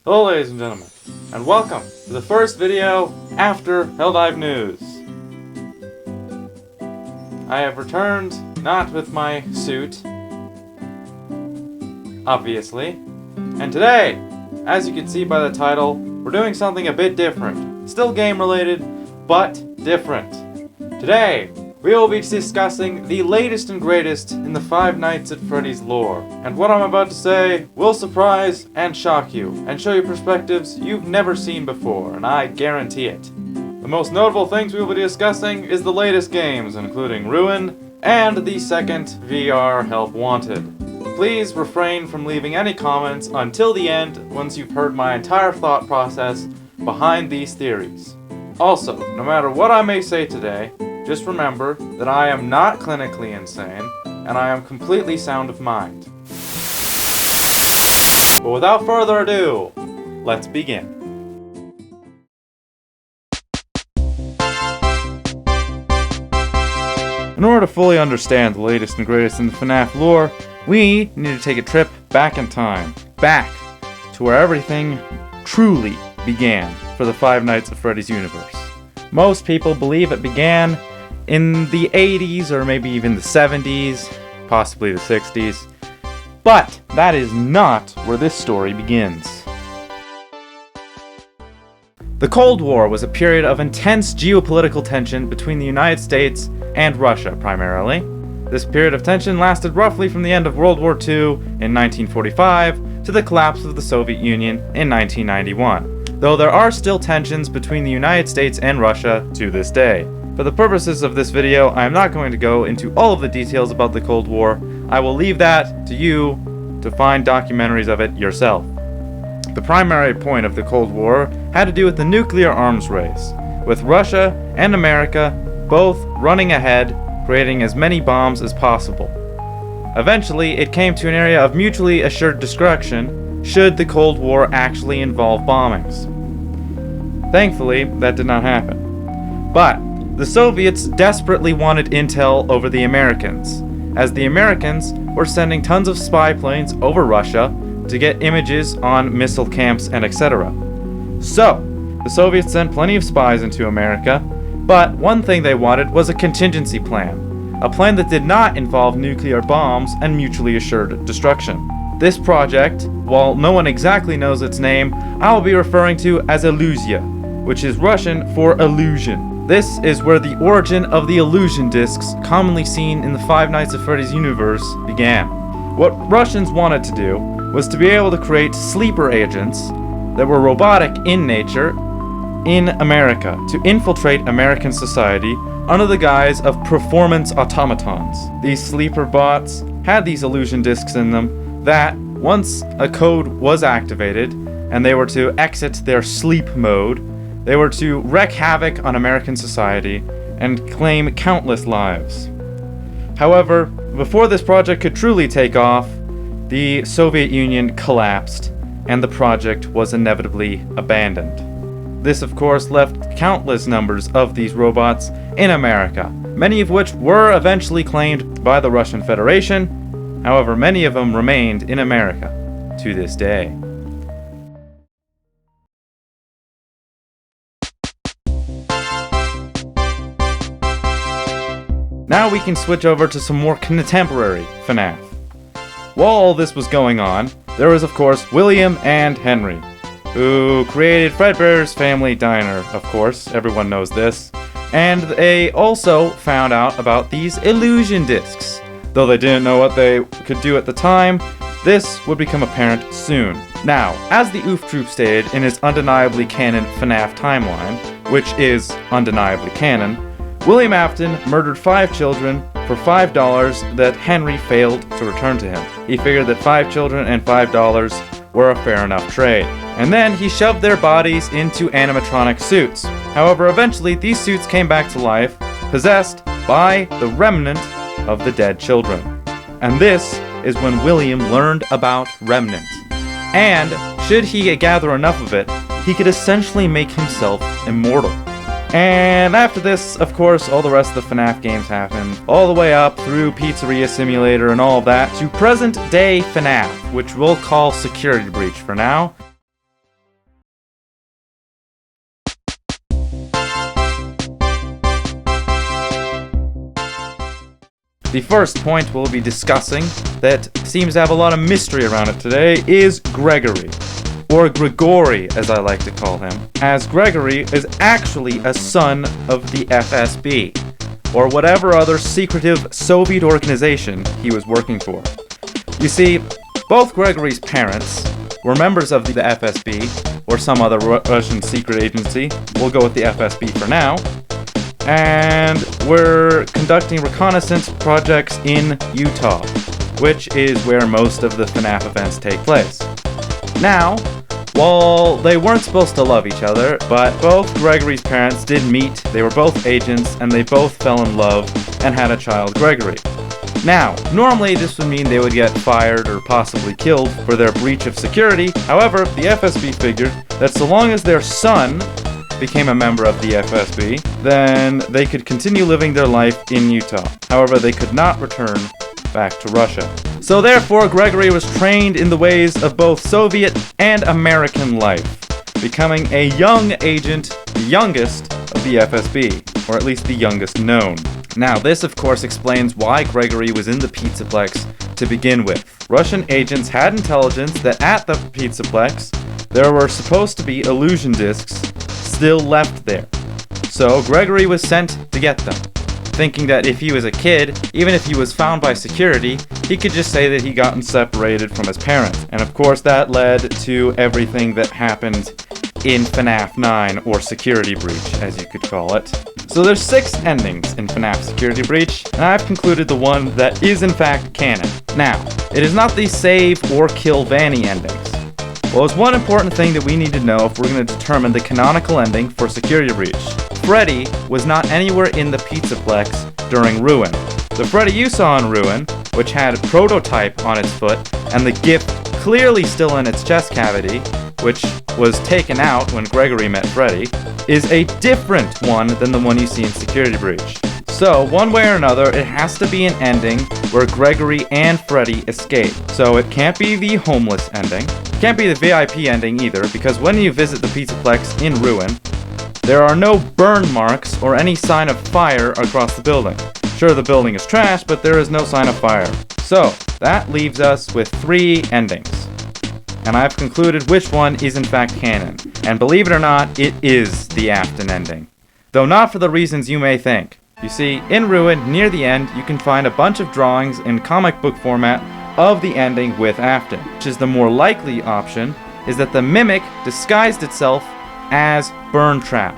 Hello ladies and gentlemen, and welcome to the first video after Helldive News. I have returned, not with my suit, obviously, and today, as you can see by the title, we're doing something a bit different. Still game related, but different. Today, we will be discussing the latest and greatest in the Five Nights at Freddy's lore. And what I'm about to say will surprise and shock you, and show you perspectives you've never seen before, and I guarantee it. The most notable things we will be discussing is the latest games, including Ruin and the second VR Help Wanted. Please refrain from leaving any comments until the end once you've heard my entire thought process behind these theories. Also, no matter what I may say today, just remember that I am not clinically insane, and I am completely sound of mind. But without further ado, let's begin. In order to fully understand the latest and greatest in the FNAF lore, we need to take a trip back in time. Back to where everything truly began for the Five Nights at Freddy's universe. Most people believe it began in the 80s or maybe even the 70s, possibly the 60s. But that is not where this story begins. The Cold War was a period of intense geopolitical tension between the United States and Russia, primarily. This period of tension lasted roughly from the end of World War II in 1945 to the collapse of the Soviet Union in 1991, though there are still tensions between the United States and Russia to this day. For the purposes of this video, I am not going to go into all of the details about the Cold War. I will leave that to you to find documentaries of it yourself. The primary point of the Cold War had to do with the nuclear arms race, with Russia and America both running ahead, creating as many bombs as possible. Eventually, it came to an area of mutually assured destruction should the Cold War actually involve bombings. Thankfully, that did not happen. But the Soviets desperately wanted intel over the Americans, as the Americans were sending tons of spy planes over Russia to get images on missile camps and etc. So, the Soviets sent plenty of spies into America, but one thing they wanted was a contingency plan, a plan that did not involve nuclear bombs and mutually assured destruction. This project, while no one exactly knows its name, I will be referring to as Illusia, which is Russian for illusion. This is where the origin of the illusion discs commonly seen in the Five Nights at Freddy's universe began. What Russians wanted to do was to be able to create sleeper agents that were robotic in nature in America to infiltrate American society under the guise of performance automatons. These sleeper bots had these illusion discs in them that, once a code was activated and they were to exit their sleep mode, they were to wreak havoc on American society and claim countless lives. However, before this project could truly take off, the Soviet Union collapsed and the project was inevitably abandoned. This, of course, left countless numbers of these robots in America, many of which were eventually claimed by the Russian Federation. However, many of them remained in America to this day. Now we can switch over to some more contemporary FNAF. While all this was going on, there was of course William and Henry, who created Fredbear's Family Diner, of course, everyone knows this, and they also found out about these illusion discs. Though they didn't know what they could do at the time, this would become apparent soon. Now, as the Oof Troop stated in his undeniably canon FNAF timeline, which is undeniably canon, William Afton murdered 5 children for $5 that Henry failed to return to him. He figured that 5 children and $5 were a fair enough trade. And then he shoved their bodies into animatronic suits. However, eventually these suits came back to life, possessed by the remnant of the dead children. And this is when William learned about Remnant. And should he gather enough of it, he could essentially make himself immortal. And after this, of course, all the rest of the FNAF games happened, all the way up through Pizzeria Simulator and all of that, to present-day FNAF, which we'll call Security Breach for now. The first point we'll be discussing that seems to have a lot of mystery around it today is Gregory, or Gregory as I like to call him, as Gregory is actually a son of the FSB, or whatever other secretive Soviet organization he was working for. You see, both Gregory's parents were members of the FSB, or some other Russian secret agency. We'll go with the FSB for now. And we're conducting reconnaissance projects in Utah, which is where most of the Fnaf events take place. Now, while they weren't supposed to love each other, but both Gregory's parents did meet, they were both agents, and they both fell in love and had a child, Gregory. Now, normally this would mean they would get fired or possibly killed for their breach of security. However, the FSB figured that so long as their son became a member of the FSB, then they could continue living their life in Utah. However, they could not return back to Russia. So therefore, Gregory was trained in the ways of both Soviet and American life, becoming a young agent, the youngest of the FSB, or at least the youngest known. Now, this of course explains why Gregory was in the Pizzaplex to begin with. Russian agents had intelligence that at the Pizzaplex, there were supposed to be illusion discs still left there. So Gregory was sent to get them, thinking that if he was a kid, even if he was found by security, he could just say that he gotten separated from his parents. And of course that led to everything that happened in FNAF 9, or Security Breach, as you could call it. So there's 6 endings in FNAF Security Breach, and I've concluded the one that is in fact canon. Now, it is not the save or kill Vanny endings. Well, there's one important thing that we need to know if we're going to determine the canonical ending for Security Breach. Freddy was not anywhere in the Pizzaplex during Ruin. The Freddy you saw in Ruin, which had Prototype on its foot, and the gift clearly still in its chest cavity, which was taken out when Gregory met Freddy, is a different one than the one you see in Security Breach. So, one way or another, it has to be an ending where Gregory and Freddy escape. So it can't be the homeless ending. It can't be the VIP ending either, because when you visit the Pizzaplex in Ruin, there are no burn marks or any sign of fire across the building. Sure, the building is trashed, but there is no sign of fire. So, that leaves us with 3 endings. And I've concluded which one is in fact canon. And believe it or not, it is the Afton ending. Though not for the reasons you may think. You see, in Ruin, near the end, you can find a bunch of drawings in comic book format of the ending with Afton. Which is the more likely option, is that the Mimic disguised itself as Burntrap,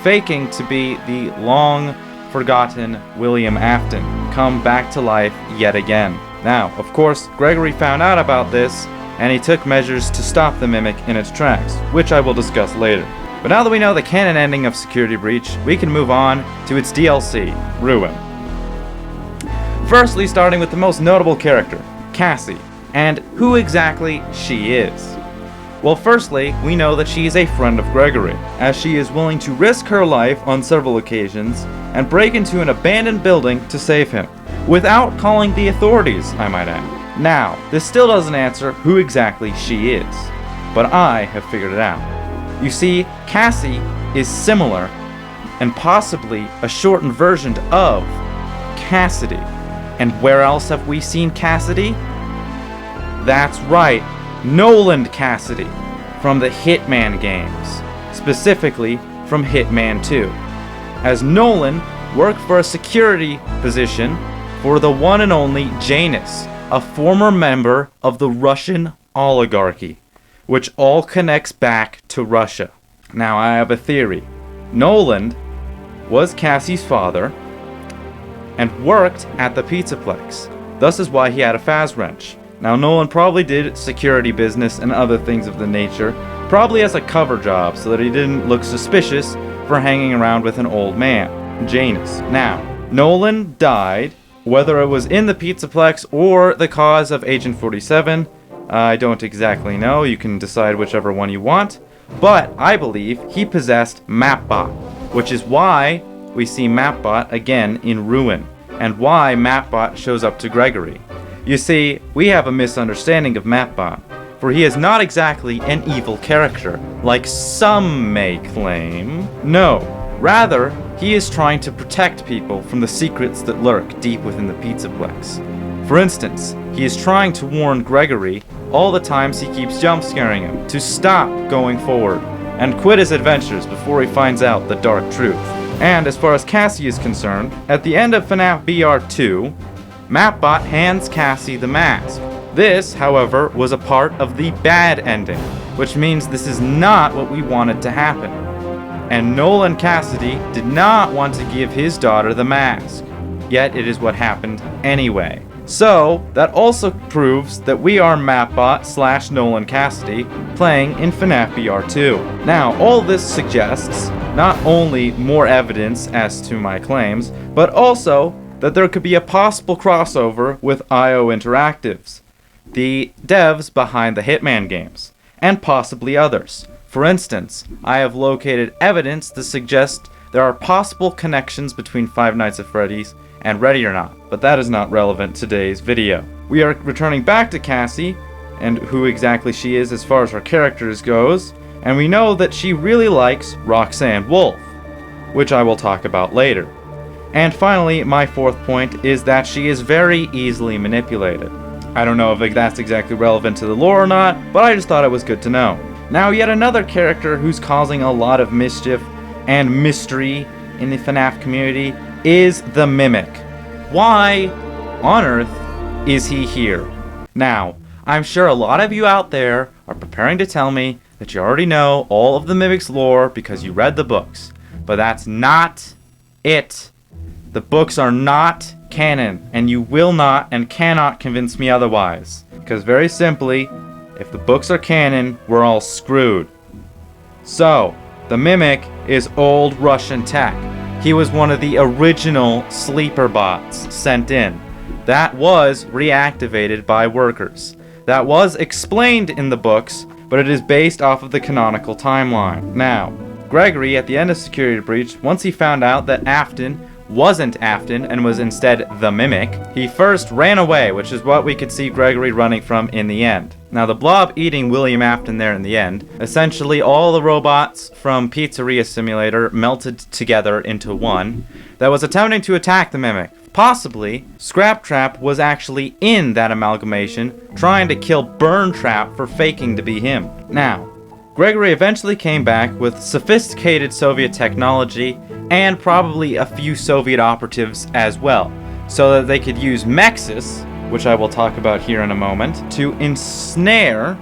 faking to be the long-forgotten William Afton, come back to life yet again. Now, of course, Gregory found out about this, and he took measures to stop the Mimic in its tracks, which I will discuss later. But now that we know the canon ending of Security Breach, we can move on to its DLC, Ruin. Firstly, starting with the most notable character, Cassie, and who exactly she is. Well, firstly, we know that she is a friend of Gregory, as she is willing to risk her life on several occasions and break into an abandoned building to save him, without calling the authorities, I might add. Now, this still doesn't answer who exactly she is, but I have figured it out. You see, Cassie is similar, and possibly a shortened version of Cassidy. And where else have we seen Cassidy? That's right, Nolan Cassidy, from the Hitman games, specifically from Hitman 2, as Nolan worked for a security position for the one and only Janus, a former member of the Russian oligarchy, which all connects back to Russia. Now, I have a theory. Nolan was Cassie's father and worked at the Pizzaplex. Thus is why he had a Faz wrench. Now, Nolan probably did security business and other things of the nature, probably as a cover job so that he didn't look suspicious for hanging around with an old man, Janus. Now, Nolan died, whether it was in the Pizzaplex or the cause of Agent 47, I don't exactly know, you can decide whichever one you want, but I believe he possessed Mapbot, which is why we see Mapbot again in Ruin, and why Mapbot shows up to Gregory. You see, we have a misunderstanding of Mapbot, for he is not exactly an evil character, like some may claim. No, Rather, he is trying to protect people from the secrets that lurk deep within the Pizzaplex. For instance, he is trying to warn Gregory all the times he keeps jump scaring him to stop going forward and quit his adventures before he finds out the dark truth. And as far as Cassie is concerned, at the end of FNAF BR 2, Mapbot hands Cassie the mask. This, however, was a part of the bad ending, which means this is not what we wanted to happen. And Nolan Cassidy did not want to give his daughter the mask, yet it is what happened anyway. So, that also proves that we are Mapbot / Nolan Cassidy playing in FNAF BR 2. Now, all this suggests not only more evidence as to my claims, but also that there could be a possible crossover with IO Interactives, the devs behind the Hitman games, and possibly others. For instance, I have located evidence to suggest there are possible connections between Five Nights at Freddy's and Ready or Not, but that is not relevant to today's video. We are returning back to Cassie, and who exactly she is as far as her characters goes, and we know that she really likes Roxanne Wolf, which I will talk about later. And finally, my fourth point is that she is very easily manipulated. I don't know if that's exactly relevant to the lore or not, but I just thought it was good to know. Now, yet another character who's causing a lot of mischief and mystery in the FNAF community is the Mimic. Why on earth is he here? Now, I'm sure a lot of you out there are preparing to tell me that you already know all of the Mimic's lore because you read the books, but that's not it. The books are not canon, and you will not and cannot convince me otherwise. Because very simply, if the books are canon, we're all screwed. So, the Mimic is old Russian tech. He was one of the original sleeper bots sent in. That was reactivated by workers. That was explained in the books, but it is based off of the canonical timeline. Now, Gregory, at the end of Security Breach, once he found out that Afton wasn't Afton and was instead the Mimic, he first ran away, which is what we could see Gregory running from in the end. Now, the blob eating William Afton there in the end, essentially all the robots from Pizzeria Simulator melted together into one that was attempting to attack the Mimic. Possibly, Scraptrap was actually in that amalgamation, trying to kill Burntrap for faking to be him. Now, Gregory eventually came back with sophisticated Soviet technology and probably a few Soviet operatives as well, so that they could use M.X.E.S, which I will talk about here in a moment, to ensnare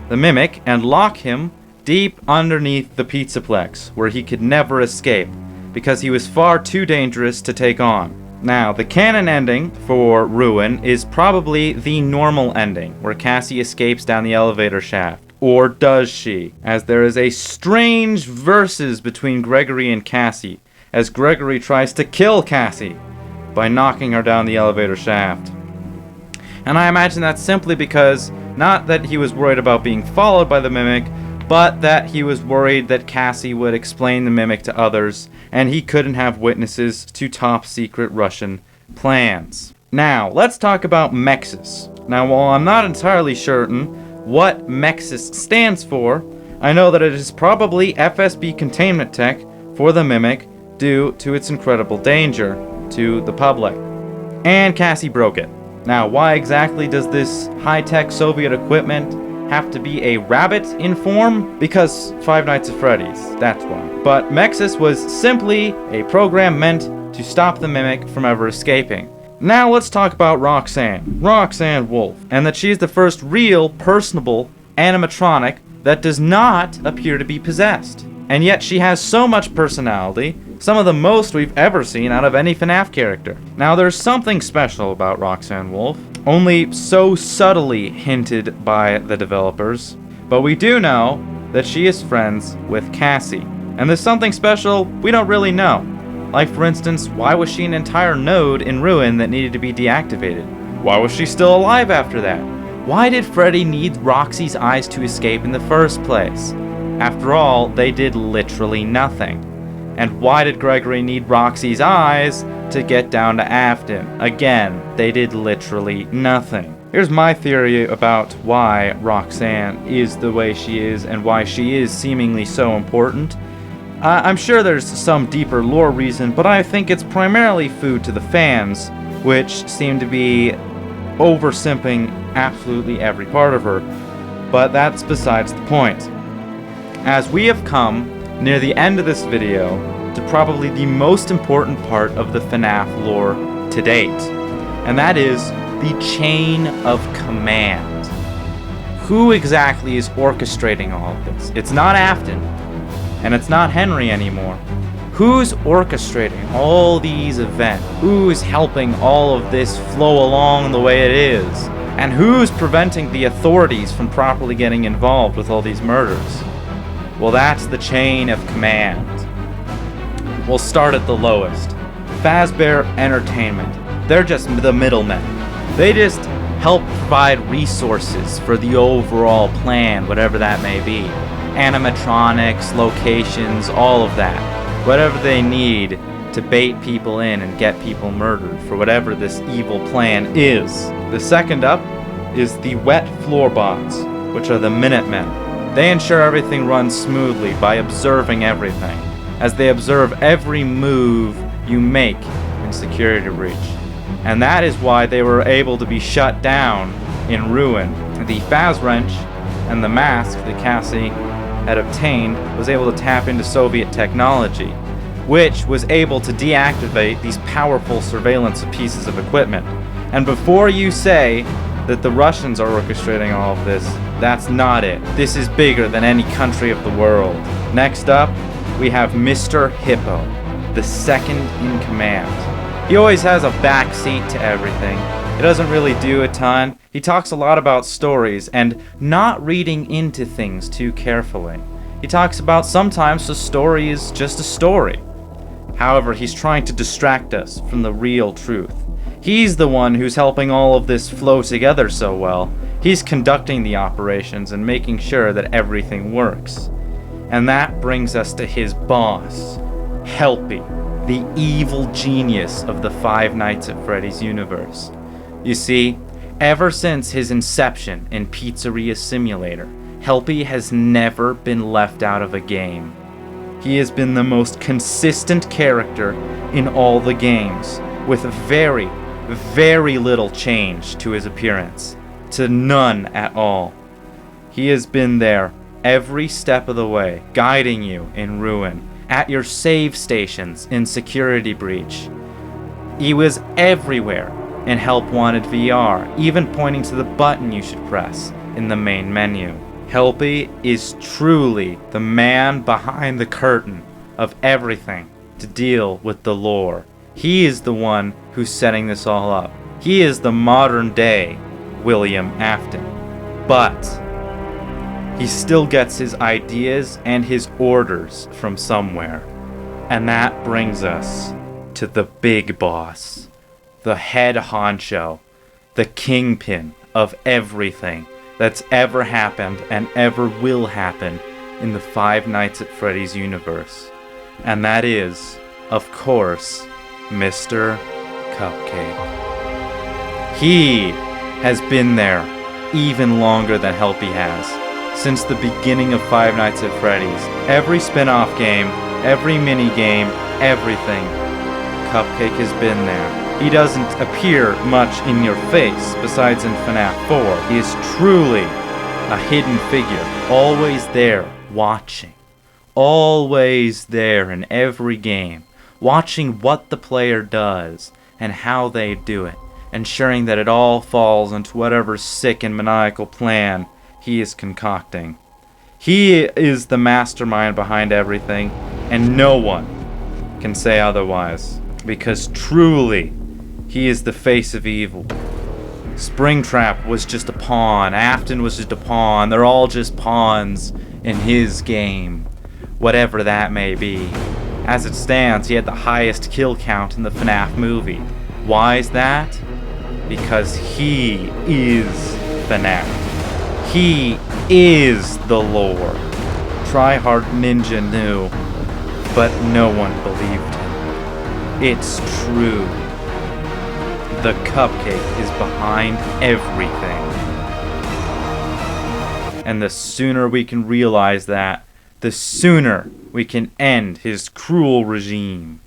the Mimic and lock him deep underneath the Pizzaplex, where he could never escape, because he was far too dangerous to take on. Now, the canon ending for Ruin is probably the normal ending, where Cassie escapes down the elevator shaft. Or does she? As there is a strange versus between Gregory and Cassie, as Gregory tries to kill Cassie by knocking her down the elevator shaft. And I imagine that's simply because, not that he was worried about being followed by the Mimic, but that he was worried that Cassie would explain the Mimic to others, and he couldn't have witnesses to top-secret Russian plans. Now, let's talk about M.X.E.S. Now, while I'm not entirely certain what M.X.E.S stands for, I know that it is probably FSB containment tech for the Mimic due to its incredible danger to the public. And Cassie broke it. Now, why exactly does this high-tech Soviet equipment have to be a rabbit in form? Because Five Nights at Freddy's, that's why. But M.X.E.S was simply a program meant to stop the Mimic from ever escaping. Now let's talk about Roxanne Wolf, and that she is the first real, personable animatronic that does not appear to be possessed. And yet she has so much personality, some of the most we've ever seen out of any FNAF character. Now there's something special about Roxanne Wolf, only so subtly hinted by the developers, but we do know that she is friends with Cassie. And there's something special we don't really know. Like, for instance, why was she an entire node in Ruin that needed to be deactivated? Why was she still alive after that? Why did Freddy need Roxy's eyes to escape in the first place? After all, they did literally nothing. And why did Gregory need Roxy's eyes to get down to Afton? Again, they did literally nothing. Here's my theory about why Roxanne is the way she is and why she is seemingly so important. I'm sure there's some deeper lore reason, but I think it's primarily food to the fans, which seem to be oversimping absolutely every part of her. But that's besides the point. As we have come near the end of this video to probably the most important part of the FNAF lore to date, and that is the chain of command. Who exactly is orchestrating all of this? It's not Afton, and it's not Henry anymore. Who's orchestrating all these events? Who's helping all of this flow along the way it is? And who's preventing the authorities from properly getting involved with all these murders? Well, that's the chain of command. We'll start at the lowest. Fazbear Entertainment. They're just the middlemen. They just help provide resources for the overall plan, whatever that may be. Animatronics, locations, all of that. Whatever they need to bait people in and get people murdered for whatever this evil plan is. The second up is the Wet Floorbots, which are the Minutemen. They ensure everything runs smoothly by observing everything, as they observe every move you make in Security Breach. And that is why they were able to be shut down in Ruin. The Faz Wrench and the mask that Cassie had obtained was able to tap into Soviet technology, which was able to deactivate these powerful surveillance pieces of equipment. And before you say that the Russians are orchestrating all of this, that's not it. This is bigger than any country of the world. Next up, we have Mr. Hippo, the second in command. He always has a backseat to everything. He doesn't really do a ton. He talks a lot about stories and not reading into things too carefully. He talks about sometimes the story is just a story. However, he's trying to distract us from the real truth. He's the one who's helping all of this flow together so well. He's conducting the operations and making sure that everything works. And that brings us to his boss, Helpy, the evil genius of the Five Nights at Freddy's universe. You see, ever since his inception in Pizzeria Simulator, Helpy has never been left out of a game. He has been the most consistent character in all the games, with very, very little change to his appearance, to none at all. He has been there every step of the way, guiding you in Ruin, at your save stations in Security Breach. He was everywhere in Help Wanted VR, even pointing to the button you should press in the main menu. Helpy is truly the man behind the curtain of everything to deal with the lore. He is the one who's setting this all up. He is the modern day William Afton. But he still gets his ideas and his orders from somewhere. And that brings us to the big boss, the head honcho, the kingpin of everything that's ever happened and ever will happen in the Five Nights at Freddy's universe. And that is, of course, Mr. Cupcake. He has been there even longer than Helpy has. Since the beginning of Five Nights at Freddy's. Every spin-off game, every mini-game, everything, Cupcake has been there. He doesn't appear much in your face, besides in FNAF 4. He is truly a hidden figure, always there, watching. Always there in every game, watching what the player does and how they do it, ensuring that it all falls into whatever sick and maniacal plan he is concocting. He is the mastermind behind everything, and no one can say otherwise, because truly, he is the face of evil. Springtrap was just a pawn, Afton was just a pawn, they're all just pawns in his game, whatever that may be. As it stands, he had the highest kill count in the FNAF movie. Why is that? Because he is FNAF. He is the lore. Tryhard Ninja knew, but no one believed him. It's true. The Cupcake is behind everything. And the sooner we can realize that, the sooner we can end his cruel regime.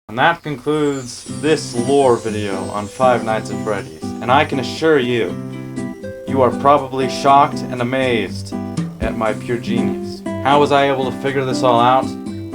And that concludes this lore video on Five Nights at Freddy's. And I can assure you, you are probably shocked and amazed at my pure genius. How was I able to figure this all out?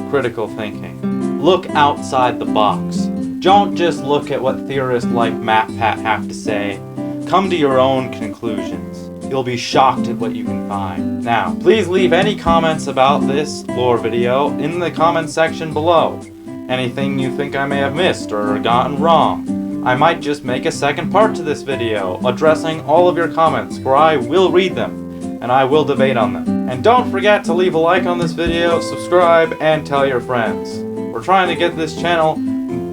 Critical thinking. Look outside the box. Don't just look at what theorists like MatPat have to say. Come to your own conclusions. You'll be shocked at what you can find. Now, please leave any comments about this lore video in the comment section below. Anything you think I may have missed or gotten wrong. I might just make a second part to this video, addressing all of your comments, for I will read them, and I will debate on them. And don't forget to leave a like on this video, subscribe, and tell your friends. We're trying to get this channel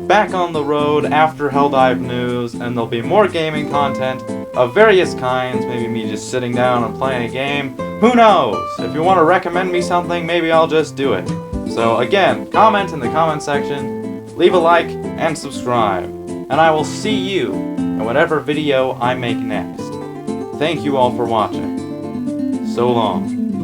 back on the road after Helldive News, and there'll be more gaming content of various kinds, maybe me just sitting down and playing a game. Who knows? If you want to recommend me something, maybe I'll just do it. So again, comment in the comment section, leave a like, and subscribe. And I will see you in whatever video I make next. Thank you all for watching. So long.